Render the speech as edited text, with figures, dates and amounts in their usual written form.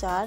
4